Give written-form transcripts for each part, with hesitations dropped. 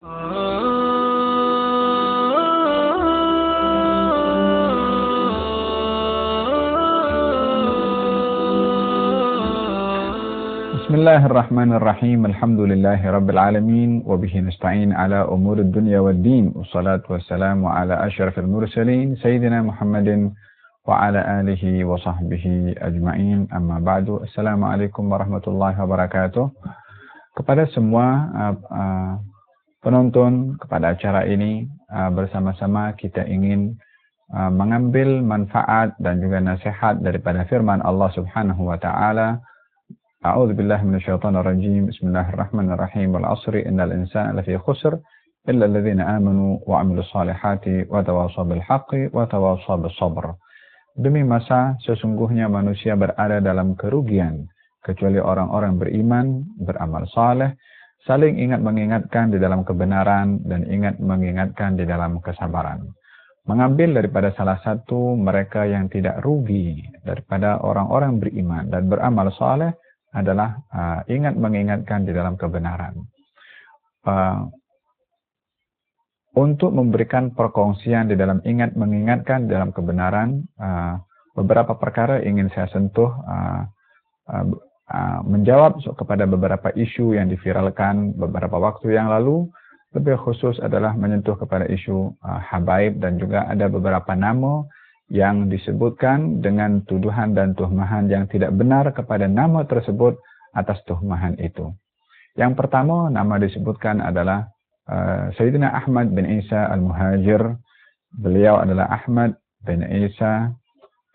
Bismillahirrahmanirrahim. Alhamdulillahirabbil alamin wa bihi nasta'in ala umurid dunya waddin. Wassalatu wassalamu ala asyrafil mursalin sayyidina Muhammadin wa ala alihi wa sahbihi ajma'in. Amma ba'du. Assalamualaikum warahmatullahi wabarakatuh. Kepada semua penonton kepada acara ini, bersama-sama kita ingin mengambil manfaat dan juga nasihat daripada firman Allah Subhanahu wa taala. A'udzu billahi minasyaitonir rajim. Bismillahirrahmanirrahim. Wal 'ashri innal insana lafi khusr illa alladziina aamanu wa 'amilus shalihati wa tawashaw bil haqqi wa tawashaw bis sabr. Demi masa sesungguhnya manusia berada dalam kerugian kecuali orang-orang beriman, beramal saleh, saling ingat mengingatkan di dalam kebenaran dan ingat mengingatkan di dalam kesabaran. Mengambil daripada salah satu mereka yang tidak rugi daripada orang-orang beriman dan beramal saleh adalah ingat mengingatkan di dalam kebenaran. Untuk memberikan perkongsian di dalam ingat mengingatkan di dalam kebenaran, beberapa perkara ingin saya sentuh, menjawab kepada beberapa isu yang diviralkan beberapa waktu yang lalu. Lebih khusus adalah menyentuh kepada isu habaib, dan juga ada beberapa nama yang disebutkan dengan tuduhan dan tuhmahan yang tidak benar kepada nama tersebut atas tuhmahan itu. Yang pertama, nama disebutkan adalah Sayyidina Ahmad bin Isa al-Muhajir. Beliau adalah Ahmad bin Isa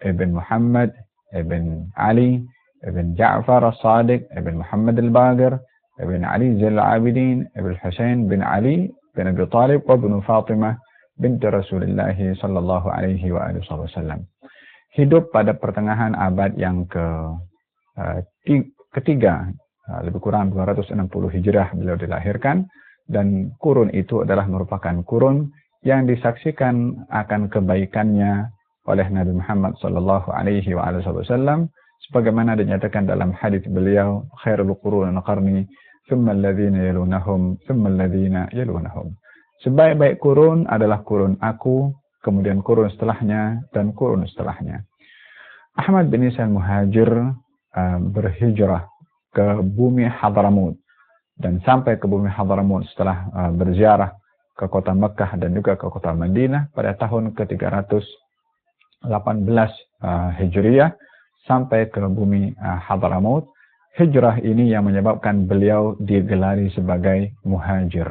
ibn Muhammad ibn Ali ibn Ja'far al-Sadiq ibn Muhammad al-Baqir ibn Ali Zainal Abidin ibn Husain bin Ali bin Abi Talib wa ibn Fatimah binti Rasulullah sallallahu alaihi wasallam. Hidup pada pertengahan abad yang ketiga, lebih kurang 260 Hijrah beliau dilahirkan, dan kurun itu adalah merupakan kurun yang disaksikan akan kebaikannya oleh Nabi Muhammad sallallahu alaihi wasallam, sebagaimana dinyatakan dalam hadis beliau, khairul qurun qarni, thumma alladhina yalunahum, thumma alladhina yalunahum. Sebaik-baik kurun adalah kurun aku, kemudian kurun setelahnya, dan kurun setelahnya. Ahmad bin Isa al-Muhajir berhijrah ke bumi Hadramut, dan sampai ke bumi Hadramut setelah berziarah ke kota Mekah dan juga ke kota Madinah pada tahun ke-318 Hijriah, sampai ke bumi Hadramut. Hijrah ini yang menyebabkan beliau digelari sebagai muhajir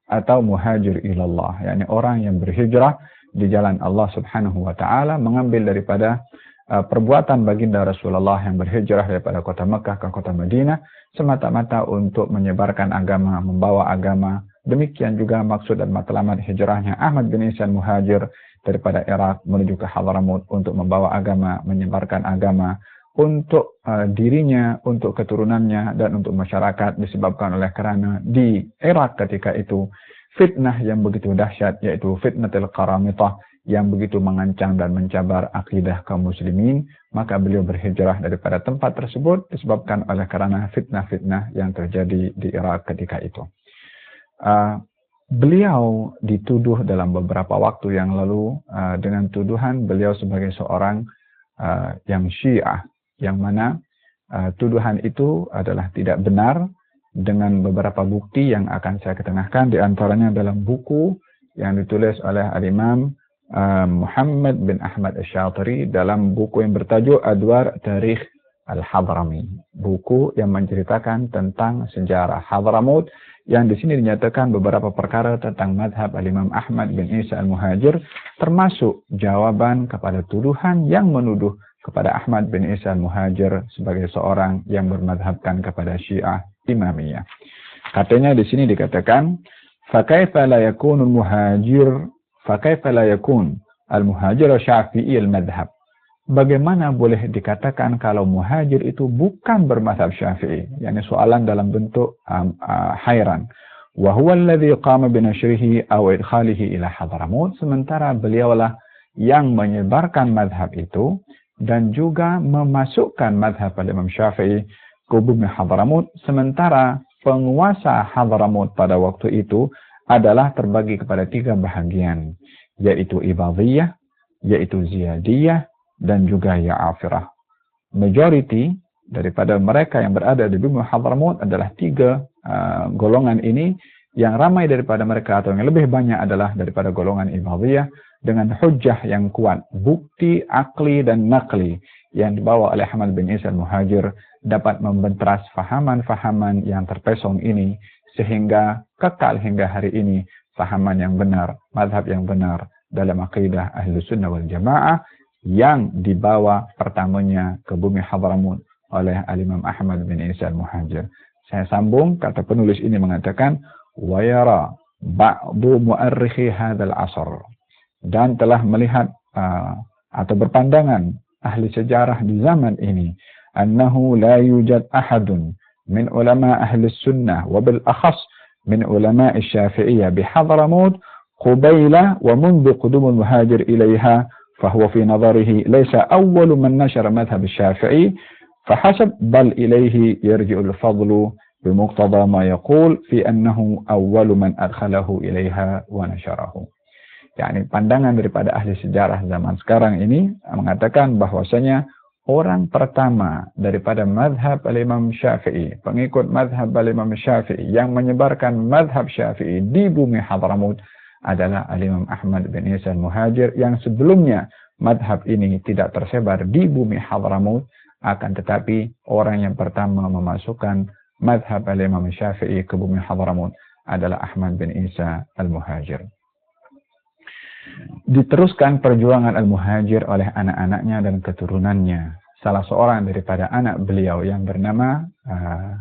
atau muhajir ilallah, yakni orang yang berhijrah di jalan Allah Subhanahu wa taala, mengambil daripada perbuatan baginda Rasulullah yang berhijrah daripada kota Mekah ke kota Madinah semata-mata untuk menyebarkan agama, membawa agama. Demikian juga maksud dan matlamat hijrahnya Ahmad bin Isa al-Muhajir daripada Irak menuju ke Hadramut untuk membawa agama, menyebarkan agama untuk dirinya, untuk keturunannya, dan untuk masyarakat, disebabkan oleh karena di Irak ketika itu fitnah yang begitu dahsyat, yaitu fitnatul Qaramitah, yang begitu mengancam dan mencabar akidah kaum muslimin. Maka beliau berhijrah daripada tempat tersebut disebabkan oleh karena fitnah-fitnah yang terjadi di Irak ketika itu. Beliau dituduh dalam beberapa waktu yang lalu dengan tuduhan beliau sebagai seorang yang Syiah, yang mana tuduhan itu adalah tidak benar, dengan beberapa bukti yang akan saya ketengahkan, di antaranya dalam buku yang ditulis oleh Al-Imam Muhammad bin Ahmad Asy-Syatiri dalam buku yang bertajuk Adwar Tarikh Al-Hadrami, buku yang menceritakan tentang sejarah Hadramut, yang di sini dinyatakan beberapa perkara tentang madhab Al-Imam Ahmad bin Isa al-Muhajir, termasuk jawaban kepada tuduhan yang menuduh kepada Ahmad bin Isa al-Muhajir sebagai seorang yang bermadhabkan kepada Syiah Imamiyah. Katanya di sini dikatakan, fakaifa la yakun al-muhajir syafi'i al-madhab. Bagaimana boleh dikatakan kalau muhajir itu bukan bermadhab Syafi'i? Yani soalan dalam bentuk hairan. Wa huwa alladhi qama bi nashrihi aw idkhalihi ila Hadramut, sementara beliaulah yang menyebarkan madhab itu dan juga memasukkan madhab Imam Syafi'i ke bumi Hadramut, sementara penguasa Hadramut pada waktu itu adalah terbagi kepada 3 bahagian, yaitu Ibadiyah, yaitu Ziyadiyah, dan juga Ya'afirah. Majority daripada mereka yang berada di bumi Hadramut adalah 3 golongan ini. Yang ramai daripada mereka atau yang lebih banyak adalah daripada golongan Ibadiyah dengan hujjah yang kuat, bukti akli dan nakli yang dibawa oleh Ahmad bin Isa al-Muhajir dapat membentras fahaman-fahaman yang terpesong ini sehingga kekal hingga hari ini fahaman yang benar, mazhab yang benar dalam akidah Ahlus Sunnah wal Jamaah yang dibawa pertamanya ke bumi Hadramut oleh Al-Imam Ahmad bin Isa al-Muhajir. Saya sambung, kata penulis ini mengatakan wa yara ba'du mu'arrikhi hadzal 'asr, dan telah melihat atau berpandangan ahli sejarah di zaman ini annahu la yujad ahadun min ulama ahli sunnah wa bil akhas min ulama asy-Syafi'iyyah bi Hadramut qabila wa mundu qudum al-muhajir ilaiha fahuwa fi nadharihi laysa awwal man nashara madhhab asy-Syafi'i fahasab bal ilaihi yarji'u al-fadlu بمقتضى ما يقول في أنه أول من أدخله إليها ونشره. Yani pandangan daripada ahli sejarah zaman sekarang ini mengatakan bahwasanya orang pertama daripada mazhab al-Imam Syafi'i, pengikut mazhab al-Imam Syafi'i yang menyebarkan mazhab Syafi'i di bumi Hadramut adalah al-Imam Ahmad bin Isa al-Muhajir, yang sebelumnya mazhab ini tidak tersebar di bumi Hadramut, akan tetapi orang yang pertama memasukkan mazhab al-Imam Syafi'i ke bumi Hadramut adalah Ahmad bin Isa al-Muhajir. Diteruskan perjuangan al-Muhajir oleh anak-anaknya dan keturunannya. Salah seorang daripada anak beliau yang bernama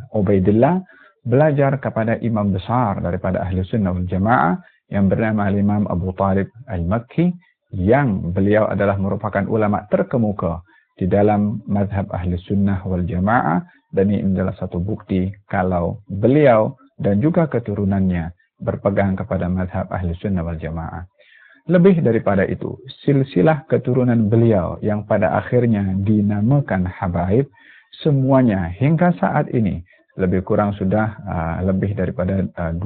Ubaidillah belajar kepada imam besar daripada Ahli Sunnah wal Jamaah yang bernama Imam Abu Talib al-Makki, yang beliau adalah merupakan ulama terkemuka di dalam mazhab Ahli Sunnah wal Jamaah, dan ini adalah satu bukti kalau beliau dan juga keturunannya berpegang kepada mazhab Ahli Sunnah wal Jamaah. Lebih daripada itu, silsilah keturunan beliau yang pada akhirnya dinamakan Habaib, semuanya hingga saat ini lebih kurang sudah lebih daripada 12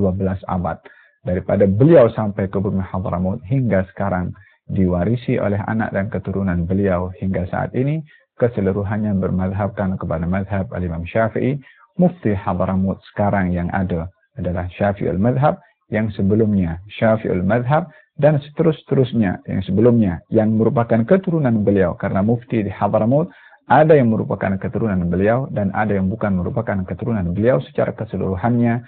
abad daripada beliau sampai ke bumi Hadramut hingga sekarang diwarisi oleh anak dan keturunan beliau hingga saat ini, keseluruhannya bermazhabkan kepada mazhab al-Imam Syafi'i. Mufti Hadramut sekarang yang ada adalah Syafi'ul Madhab, yang sebelumnya Syafi'ul Madhab, dan seterusnya yang sebelumnya yang merupakan keturunan beliau, karena mufti di Hadramut ada yang merupakan keturunan beliau dan ada yang bukan merupakan keturunan beliau. Secara keseluruhannya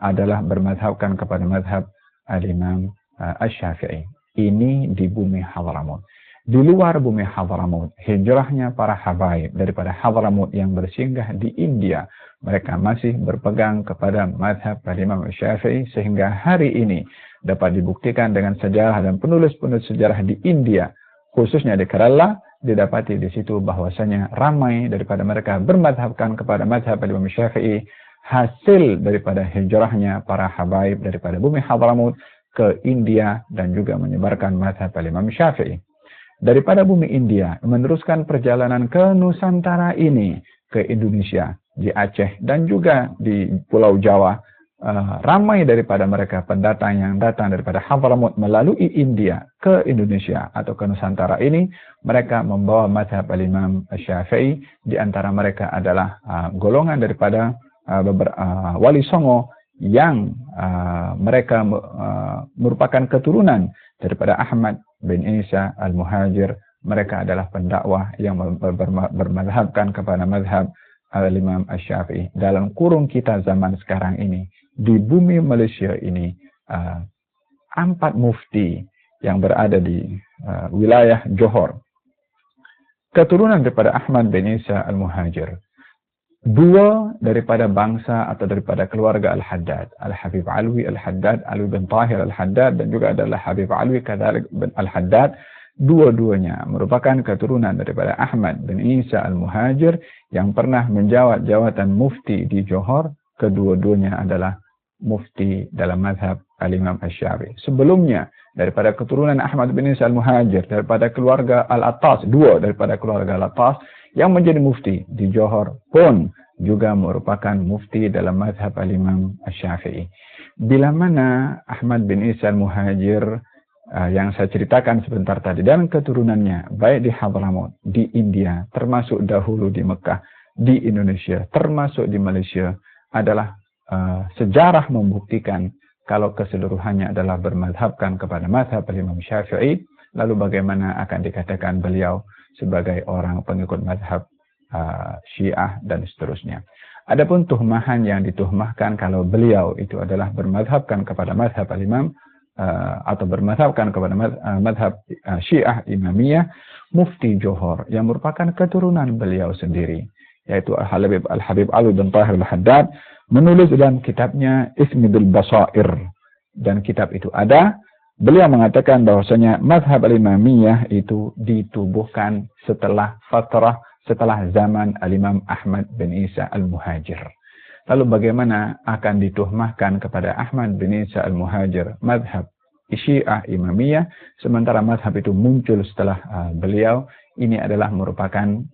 adalah bermazhabkan kepada mazhab al-Imam Asy-Syafi'i. Ini di bumi Hadramut. Di luar bumi Hadramut, hijrahnya para habaib daripada Hadramut yang bersinggah di India, mereka masih berpegang kepada mazhab al-Imam Syafi'i, sehingga hari ini dapat dibuktikan dengan sejarah dan penulis-penulis sejarah di India, khususnya di Kerala, didapati di situ bahwasanya ramai daripada mereka bermazhabkan kepada mazhab al-Imam Syafi'i, hasil daripada hijrahnya para habaib daripada bumi Hadramut ke India dan juga menyebarkan mazhab al-Imam Syafi'i. Daripada bumi India meneruskan perjalanan ke Nusantara ini, ke Indonesia, di Aceh dan juga di Pulau Jawa. Ramai daripada mereka pendatang yang datang daripada Hadramut melalui India ke Indonesia atau ke Nusantara ini, mereka membawa mazhab al-Imam Syafi'i. Di antara mereka adalah golongan daripada Wali Songo yang mereka merupakan keturunan daripada Ahmad bin Isa al-Muhajir. Mereka adalah pendakwah yang bermadhabkan kepada mazhab al-Imam Asy-Syafi'i. Dalam kurung kita zaman sekarang ini, di bumi Malaysia ini, 4 mufti yang berada di wilayah Johor, keturunan daripada Ahmad bin Isa al-Muhajir. 2 daripada bangsa atau daripada keluarga Al-Haddad, Al-Habib Alwi Al-Haddad, Alwi bin Tahir Al-Haddad, dan juga adalah Habib Alwi kadzalik bin Al-Haddad. Dua-duanya merupakan keturunan daripada Ahmad bin Isa al-Muhajir yang pernah menjawat jawatan mufti di Johor. Kedua-duanya adalah mufti dalam mazhab al-Imam Asy-Syafi'i. Sebelumnya daripada keturunan Ahmad bin Isa al-Muhajir, daripada keluarga Al-Attas, 2 daripada keluarga Al-Attas Yang menjadi mufti di Johor pun juga merupakan mufti dalam mazhab al-Imam Asy-Syafi'i. Bila mana Ahmad bin Isa al-Muhajir yang saya ceritakan sebentar tadi dan keturunannya baik di Hadramaut, di India, termasuk dahulu di Mekah, di Indonesia, termasuk di Malaysia, adalah sejarah membuktikan kalau keseluruhannya adalah bermadhabkan kepada mazhab al-Imam Syafi'i, lalu bagaimana akan dikatakan beliau sebagai orang pengikut mazhab Syiah dan seterusnya. Adapun tuhmahan yang dituhmahkan kalau beliau itu adalah bermadhabkan kepada mazhab al-Imam atau bermadhabkan kepada mazhab Syiah Imamiyah, Mufti Johor yang merupakan keturunan beliau sendiri, yaitu Al-Habib Ali bin Tahir Al-Haddad, menulis dalam kitabnya Ismidul Basair, dan kitab itu ada. Beliau mengatakan bahwasanya mazhab al-Imamiyah itu ditubuhkan setelah zaman al-Imam Ahmad bin Isa al-Muhajir. Lalu bagaimana akan dituhmahkan kepada Ahmad bin Isa al-Muhajir mazhab Syiah Imamiyah, sementara mazhab itu muncul setelah beliau? Ini adalah merupakan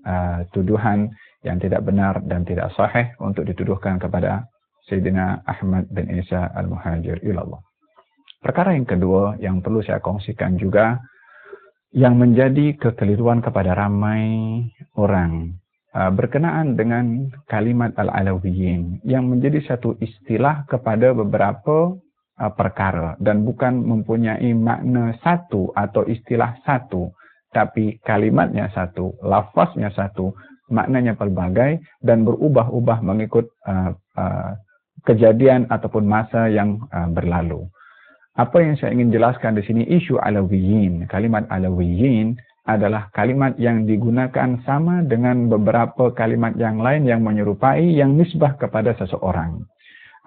tuduhan yang tidak benar dan tidak sahih untuk dituduhkan kepada Sayyidina Ahmad bin Isa al-Muhajir ilallah. Perkara yang kedua yang perlu saya kongsikan juga, yang menjadi kekeliruan kepada ramai orang berkenaan dengan kalimat al-Alawiyin, yang menjadi satu istilah kepada beberapa perkara dan bukan mempunyai makna satu atau istilah satu, tapi kalimatnya satu, lafaznya satu, maknanya pelbagai dan berubah-ubah mengikut kejadian ataupun masa yang berlalu. Apa yang saya ingin jelaskan di sini, isu Alawiyin. Kalimat Alawiyin adalah kalimat yang digunakan sama dengan beberapa kalimat yang lain yang menyerupai, yang nisbah kepada seseorang.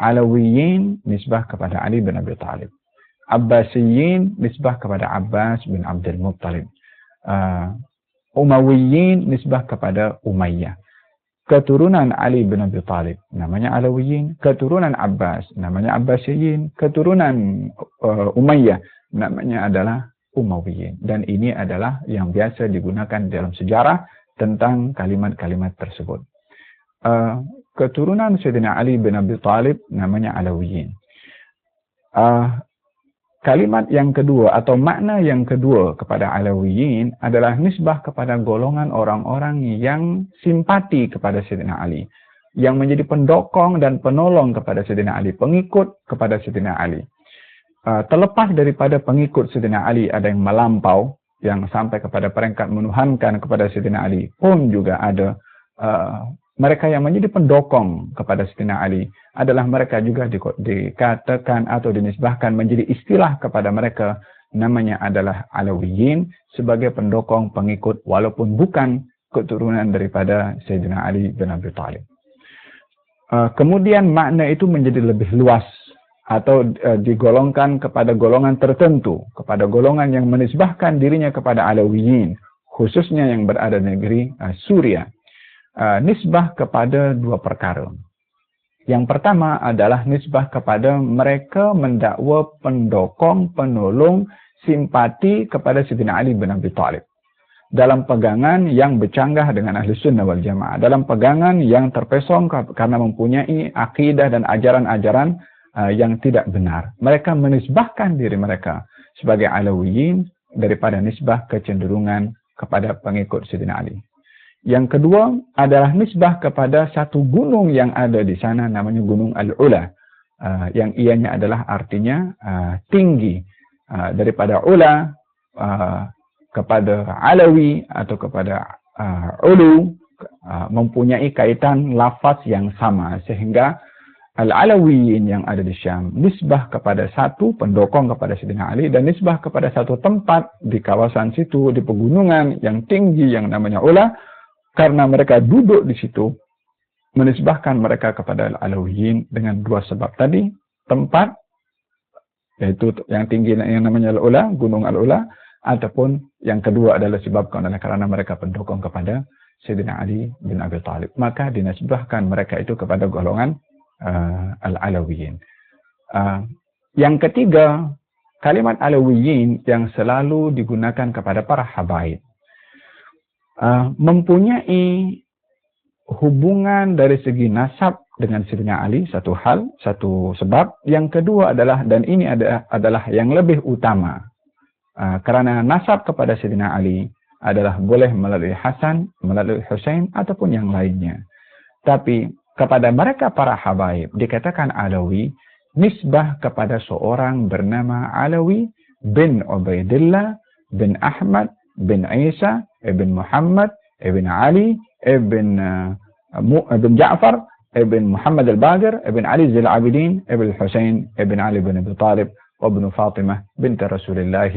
Alawiyin nisbah kepada Ali bin Abi Thalib. Abbasiyin nisbah kepada Abbas bin Abdul Muttalib. Umayyiyin nisbah kepada Umayyah. Keturunan Ali bin Abi Thalib namanya Alawiyin, keturunan Abbas namanya Abbasiyin, keturunan Umayyah namanya adalah Umayyiyin. Dan ini adalah yang biasa digunakan dalam sejarah tentang kalimat-kalimat tersebut. Keturunan Sayyidina Ali bin Abi Thalib namanya Alawiyin. Kalimat yang kedua atau makna yang kedua kepada Alawiyin adalah nisbah kepada golongan orang-orang yang simpati kepada Sayyidina Ali, yang menjadi pendokong dan penolong kepada Sayyidina Ali, pengikut kepada Sayyidina Ali. Terlepas daripada pengikut Sayyidina Ali ada yang melampau, yang sampai kepada peringkat menuhankan kepada Sayyidina Ali pun juga ada. Mereka yang menjadi pendokong kepada Sayyidina Ali adalah mereka juga dikatakan atau dinisbahkan menjadi istilah kepada mereka, namanya adalah Alawiyin, sebagai pendokong pengikut walaupun bukan keturunan daripada Sayyidina Ali bin Abi Thalib. Kemudian makna itu menjadi lebih luas atau digolongkan kepada golongan tertentu, kepada golongan yang menisbahkan dirinya kepada Alawiyin, khususnya yang berada di negeri Suriah. Nisbah kepada dua perkara. Yang pertama adalah nisbah kepada mereka mendakwa pendokong, penolong, simpati kepada Sayyidina Ali bin Abi Thalib. Dalam pegangan yang bercanggah dengan Ahli Sunnah wal Jamaah. Dalam pegangan yang terpesong karena mempunyai akidah dan ajaran-ajaran yang tidak benar. Mereka menisbahkan diri mereka sebagai Alawiyin daripada nisbah kecenderungan kepada pengikut Sayyidina Ali. Yang kedua adalah nisbah kepada satu gunung yang ada di sana, namanya Gunung Al-Ula, yang ianya adalah artinya tinggi. Daripada Ula kepada Alawi atau kepada Ulu mempunyai kaitan lafaz yang sama, sehingga Al-Alawiyin yang ada di Syam nisbah kepada satu pendokong kepada Sayyidina Ali dan nisbah kepada satu tempat di kawasan situ, di pegunungan yang tinggi yang namanya Ula. Karena mereka duduk di situ, menisbahkan mereka kepada Al-Alawiyin dengan dua sebab tadi. Tempat, yaitu yang tinggi yang namanya Al-Ula, Gunung Al-Ula, ataupun yang kedua adalah disebabkan karena mereka pendukung kepada Sayyidina Ali bin Abi Thalib. Maka dinisbahkan mereka itu kepada golongan Al-Alawiyin. Yang ketiga, kalimat Alawiyin yang selalu digunakan kepada para habaib. mempunyai hubungan dari segi nasab dengan Sayyidina Ali, satu hal, satu sebab. Yang kedua adalah, dan ini adalah yang lebih utama, karena nasab kepada Sayyidina Ali adalah boleh melalui Hasan, melalui Husain, ataupun yang lainnya. Tapi kepada mereka para habaib dikatakan Alawi, nisbah kepada seorang bernama Alawi bin Ubaidillah bin Ahmad bin Isa ibn Muhammad ibn Ali ibn Ja'far ibn Muhammad al-Baqir ibn Ali Zil-Abidin ibn Husain ibn Ali bin Abi Talib wa ibn Fatimah binti Rasulullah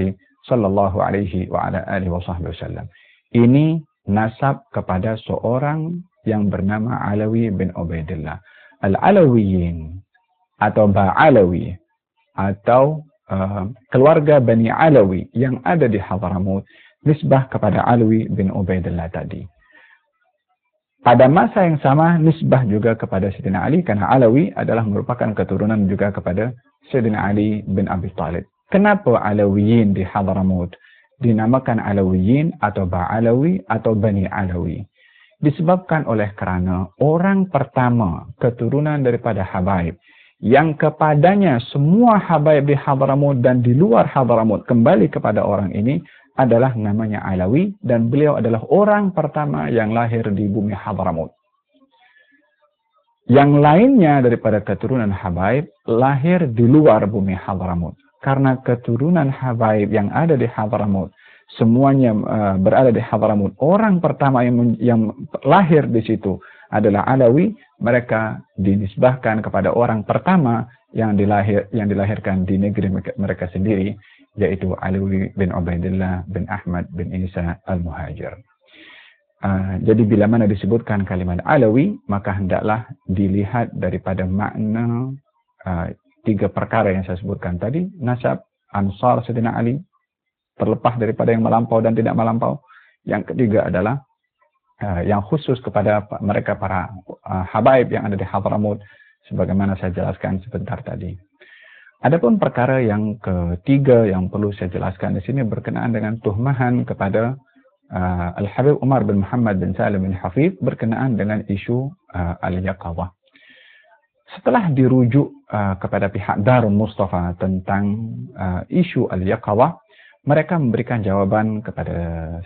sallallahu alaihi wa ala alihi wa sahbihi wasallam. Ini nasab kepada seorang yang bernama Alawi bin Ubaidillah. Al-Alawiyin atau Ba'alawi atau keluarga Bani Alawi yang ada di Hadramut nisbah kepada Alawi bin Ubaidillah tadi. Pada masa yang sama nisbah juga kepada Sayyidina Ali, karena Alawi adalah merupakan keturunan juga kepada Sayyidina Ali bin Abi Talib. Kenapa Alawiyin di Hadramut dinamakan Alawiyin atau Ba'alawi atau Bani Alawi? Disebabkan oleh kerana orang pertama keturunan daripada Habaib yang kepadanya semua Habaib di Hadramut dan di luar Hadramut kembali kepada orang ini adalah namanya Alawi, dan beliau adalah orang pertama yang lahir di bumi Hadramut. Yang lainnya daripada keturunan Habaib lahir di luar bumi Hadramut. Karena keturunan Habaib yang ada di Hadramut semuanya berada di Hadramut, orang pertama yang lahir di situ adalah Alawi, mereka dinisbahkan kepada orang pertama yang dilahirkan di negeri mereka sendiri, yaitu Alawi bin Ubaidillah bin Ahmad bin Isa al-Muhajir. Jadi bila mana disebutkan kalimat Alawi, maka hendaklah dilihat daripada makna tiga perkara yang saya sebutkan tadi: nasab, ansar Sayyidina Ali, terlepas daripada yang melampau dan tidak melampau. Yang ketiga adalah yang khusus kepada mereka para habaib yang ada di Hadramut, sebagaimana saya jelaskan sebentar tadi. Adapun perkara yang ketiga yang perlu saya jelaskan di sini berkenaan dengan tuhmahan kepada Al-Habib Umar bin Muhammad bin Salim bin Hafidh berkenaan dengan isu Al-Yaqadhah. Setelah dirujuk kepada pihak Darul Mustafa tentang isu Al-Yaqadhah, mereka memberikan jawaban kepada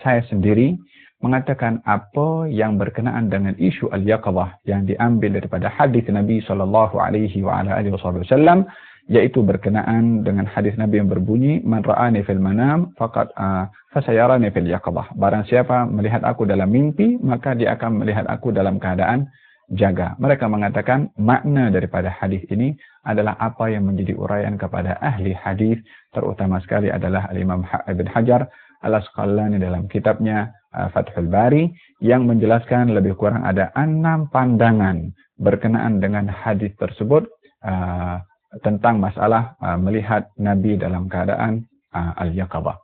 saya sendiri, mengatakan apa yang berkenaan dengan isu Al-Yaqadhah yang diambil daripada hadis Nabi sallallahu alaihi wa ala alihi wasallam, yaitu berkenaan dengan hadis Nabi yang berbunyi, man ra'ani fil manam faqad fasayarani fil yaqadhah. Barang siapa melihat aku dalam mimpi, maka dia akan melihat aku dalam keadaan jaga. Mereka mengatakan makna daripada hadis ini adalah apa yang menjadi uraian kepada ahli hadis, terutama sekali adalah Al-Imam Ibn Hajar Al-Asqalani dalam kitabnya Fathul Bari, yang menjelaskan lebih kurang ada 6 pandangan berkenaan dengan hadis tersebut tentang masalah melihat Nabi dalam keadaan Al-Yaqadhah.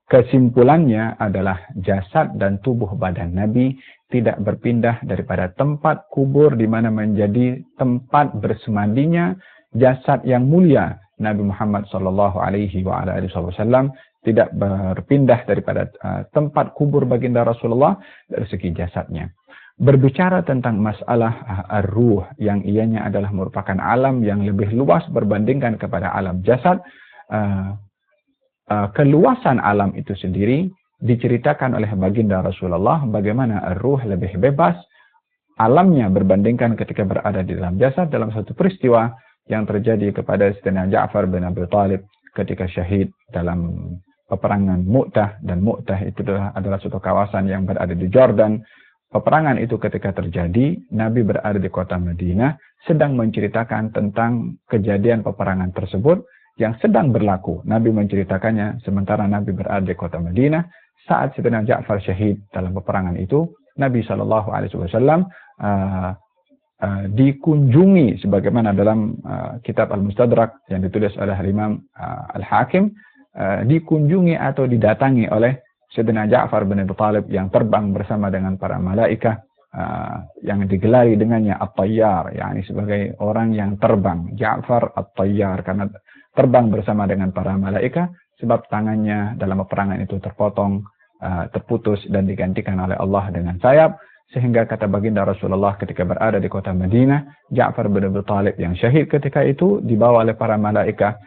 Kesimpulannya adalah jasad dan tubuh badan Nabi tidak berpindah daripada tempat kubur di mana menjadi tempat bersemandinya jasad yang mulia Nabi Muhammad sallallahu alaihi wasallam, tidak berpindah daripada tempat kubur baginda Rasulullah dari segi jasadnya. Berbicara tentang masalah ar-ruh yang ianya adalah merupakan alam yang lebih luas berbandingkan kepada alam jasad, keluasan alam itu sendiri diceritakan oleh baginda Rasulullah bagaimana ar-ruh lebih bebas alamnya berbandingkan ketika berada di dalam jasad, dalam satu peristiwa yang terjadi kepada Sayyidina Ja'far bin Abi Talib ketika syahid dalam peperangan Mu'tah, dan Mu'tah itu adalah suatu kawasan yang berada di Jordan. Peperangan itu ketika terjadi, Nabi berada di kota Madinah, sedang menceritakan tentang kejadian peperangan tersebut yang sedang berlaku. Nabi menceritakannya sementara Nabi berada di kota Madinah. Saat Sayyidina Ja'far syahid dalam peperangan itu, Nabi SAW dikunjungi sebagaimana dalam kitab Al-Mustadrak yang ditulis oleh Imam Al-Hakim, dikunjungi atau didatangi oleh Sayyidina Ja'far bin Abi Talib yang terbang bersama dengan para malaikat, yang digelari dengannya At-Tayyar, yakni sebagai orang yang terbang. Ja'far At-Tayyar karena terbang bersama dengan para malaikat, sebab tangannya dalam peperangan itu terpotong terputus dan digantikan oleh Allah dengan sayap. Sehingga kata baginda Rasulullah ketika berada di kota Madinah, Ja'far bin Abi Thalib yang syahid ketika itu dibawa oleh para malaikat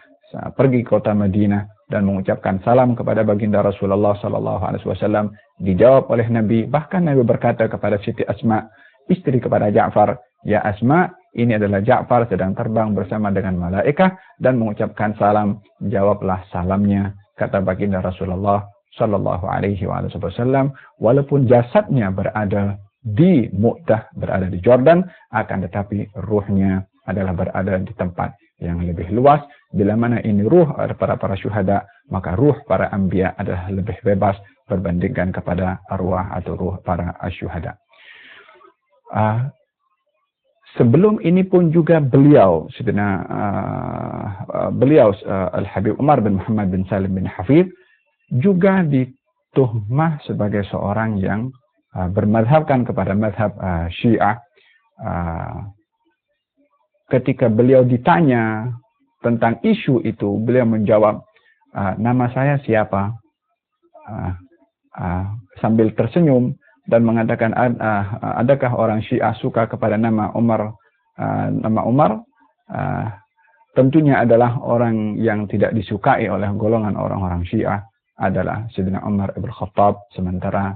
pergi ke kota Madinah dan mengucapkan salam kepada baginda Rasulullah sallallahu alaihi wasallam. Dijawab oleh Nabi, bahkan Nabi berkata kepada Siti Asma, istri kepada Ja'far, "Ya Asma, ini adalah Ja'far sedang terbang bersama dengan malaikat dan mengucapkan salam. Jawablah salamnya," kata baginda Rasulullah sallallahu alaihi wasallam. Walaupun jasadnya berada di Mu'tah, berada di Jordan, akan tetapi ruhnya adalah berada di tempat yang lebih luas. Bila mana ini ruh para syuhada, maka ruh para anbiya adalah lebih bebas berbandingkan kepada arwah atau ruh para syuhada. Sebelum ini pun juga beliau Al-Habib Umar bin Muhammad bin Salim bin Hafidh juga dituhmah sebagai seorang yang bermadhabkan kepada madhab Syiah. Ketika beliau ditanya tentang isu itu, beliau menjawab, "Nama saya siapa?" Sambil tersenyum dan mengatakan, "Adakah orang Syiah suka kepada nama Umar?" Nama Umar tentunya adalah orang yang tidak disukai oleh golongan orang-orang Syiah adalah Sayyidina Umar ibn Khattab, sementara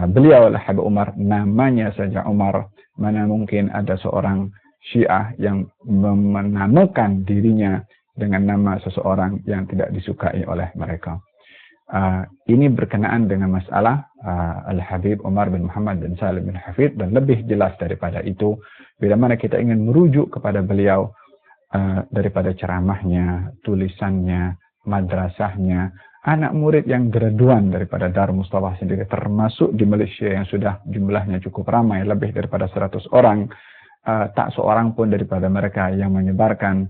beliau adalah Habib Umar, namanya saja Umar. Mana mungkin ada seorang Syiah yang menamakan dirinya dengan nama seseorang yang tidak disukai oleh mereka. Ini berkenaan dengan masalah Al-Habib Umar bin Muhammad bin Salim bin Hafidh, dan lebih jelas daripada itu, bila mana kita ingin merujuk kepada beliau daripada ceramahnya, tulisannya, madrasahnya, anak murid yang graduan daripada Darul Mustafa sendiri, termasuk di Malaysia yang sudah jumlahnya cukup ramai, lebih daripada 100 orang, tak seorang pun daripada mereka yang menyebarkan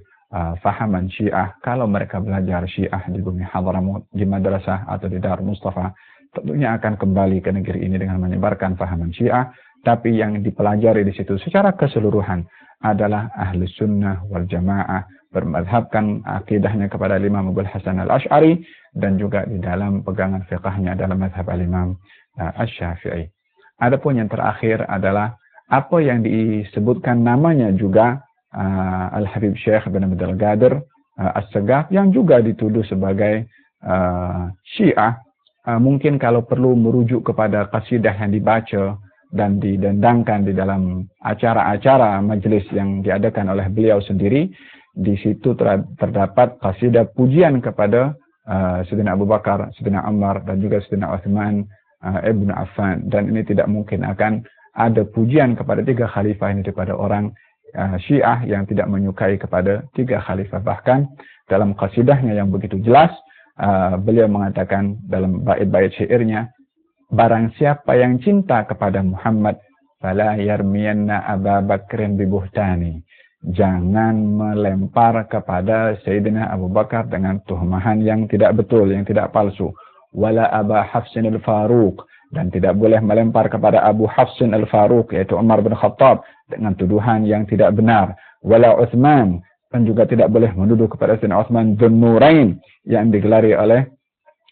fahaman Syiah. Kalau mereka belajar Syiah di bumi Hadramut, di madrasah atau di Darul Mustafa, tentunya akan kembali ke negeri ini dengan menyebarkan fahaman Syiah. Tapi yang dipelajari di situ secara keseluruhan adalah ahli sunnah wal jamaah, bermadhabkan akidahnya kepada Imam Abu Hasan al-Ash'ari, dan juga di dalam pegangan fiqahnya dalam madhab al-Imam Asy-Syafi'i. Adapun yang terakhir adalah apa yang disebutkan namanya juga Al-Habib Syekh bin Abdul Qadir As-Sagaf, yang juga dituduh sebagai Syiah. Mungkin kalau perlu merujuk kepada qasidah yang dibaca dan didendangkan di dalam acara-acara majelis yang diadakan oleh beliau sendiri, di situ terdapat qasidah pujian kepada Sayyidina Abu Bakar, Sayyidina Umar, dan juga Sayyidina Uthman Ibn Affan. Dan ini tidak mungkin akan ada pujian kepada 3 khalifah ini daripada orang Syiah yang tidak menyukai kepada 3 khalifah. Bahkan dalam qasidahnya yang begitu jelas, beliau mengatakan dalam bait-bait syairnya, "Barang siapa yang cinta kepada Muhammad, fala yarmiyanna Aba Bakrin bibuhtani." Jangan melempar kepada Sayyidina Abu Bakar dengan tuhuman yang tidak betul, yang tidak palsu. Wala Aba Hafsin al-Faruq, dan tidak boleh melempar kepada Abu Hafsin al-Faruq, yaitu Umar bin Khattab, dengan tuduhan yang tidak benar. Wala Uthman, dan juga tidak boleh menuduh kepada Sayyidina Uthman Dzun Nurain, yang digelari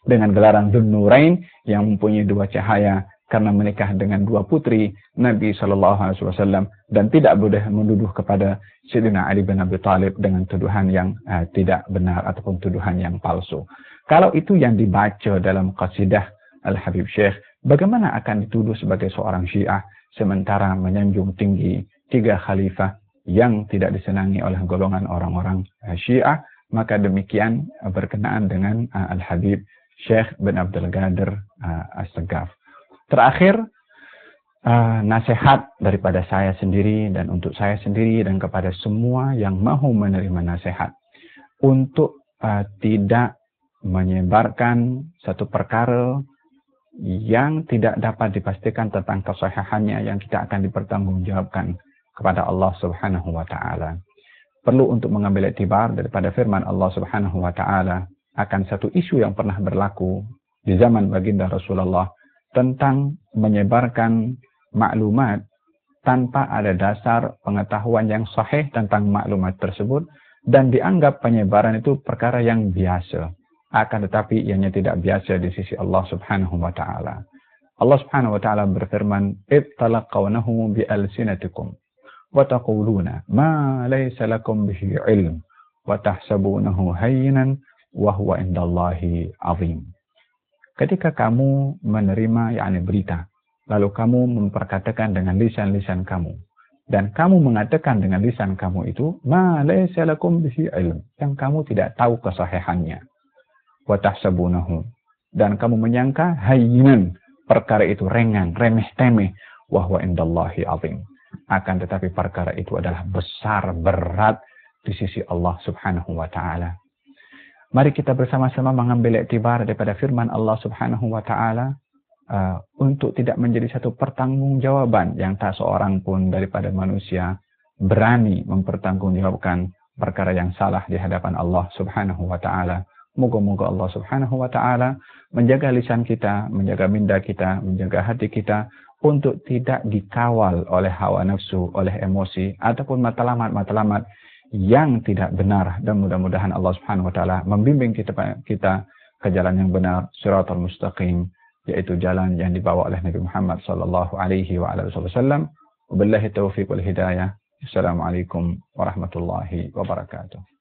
dengan gelaran Dzun Nurain, yang mempunyai 2 cahaya karena menikah dengan 2 putri Nabi SAW, dan tidak boleh menuduh kepada Sayyidina Ali bin Abi Thalib dengan tuduhan yang tidak benar ataupun tuduhan yang palsu. Kalau itu yang dibaca dalam qasidah Al-Habib Syekh, bagaimana akan dituduh sebagai seorang Syiah sementara menyanjung tinggi 3 khalifah yang tidak disenangi oleh golongan orang-orang Syiah? Maka demikian berkenaan dengan Al-Habib Syekh bin Abdul Qadir As-Sagaf. Terakhir, nasihat daripada saya sendiri dan untuk saya sendiri dan kepada semua yang mahu menerima nasihat, untuk tidak menyebarkan satu perkara yang tidak dapat dipastikan tentang kesahihannya, yang kita akan dipertanggungjawabkan kepada Allah Subhanahu wa taala. Perlu untuk mengambil iktibar daripada firman Allah Subhanahu wa taala akan satu isu yang pernah berlaku di zaman baginda Rasulullah tentang menyebarkan maklumat tanpa ada dasar pengetahuan yang sahih tentang maklumat tersebut, dan dianggap penyebaran itu perkara yang biasa. akan tetapi ianya tidak biasa di sisi Allah Subhanahu wa taala. Allah Subhanahu wa taala berfirman, "Id talaqawnahu bi alsinatikum wa taquluna ma laysa lakum bihi ilm wa tahsabunahu hayyinan wa huwa indallahi 'azim." Ketika kamu menerima berita, lalu kamu memperkatakan dengan lisan-lisan kamu, dan kamu mengatakan dengan lisan kamu itu ma laysa lakum bihi ilm, yang kamu tidak tahu kesahihannya. Wa tahsabunahu, dan kamu menyangka hayyinan, perkara itu ringan, remeh-temeh, wa huwa indallahi 'azim. Akan tetapi perkara itu adalah besar, berat di sisi Allah Subhanahu wa taala. Mari kita bersama-sama mengambil iktibar daripada firman Allah Subhanahu wa taala untuk tidak menjadi satu pertanggungjawaban yang tak seorang pun daripada manusia berani mempertanggungjawabkan perkara yang salah di hadapan Allah Subhanahu wa taala. Moga-moga Allah Subhanahu wa taala menjaga lisan kita, menjaga minda kita, menjaga hati kita untuk tidak dikawal oleh hawa nafsu, oleh emosi ataupun matlamat-matlamat yang tidak benar, dan mudah-mudahan Allah Subhanahu wa taala membimbing kita ke jalan yang benar, shiratal mustaqim, yaitu jalan yang dibawa oleh Nabi Muhammad sallallahu alaihi wa alihi wasallam. Wabillahi taufiq wal hidayah. Assalamualaikum warahmatullahi wabarakatuh.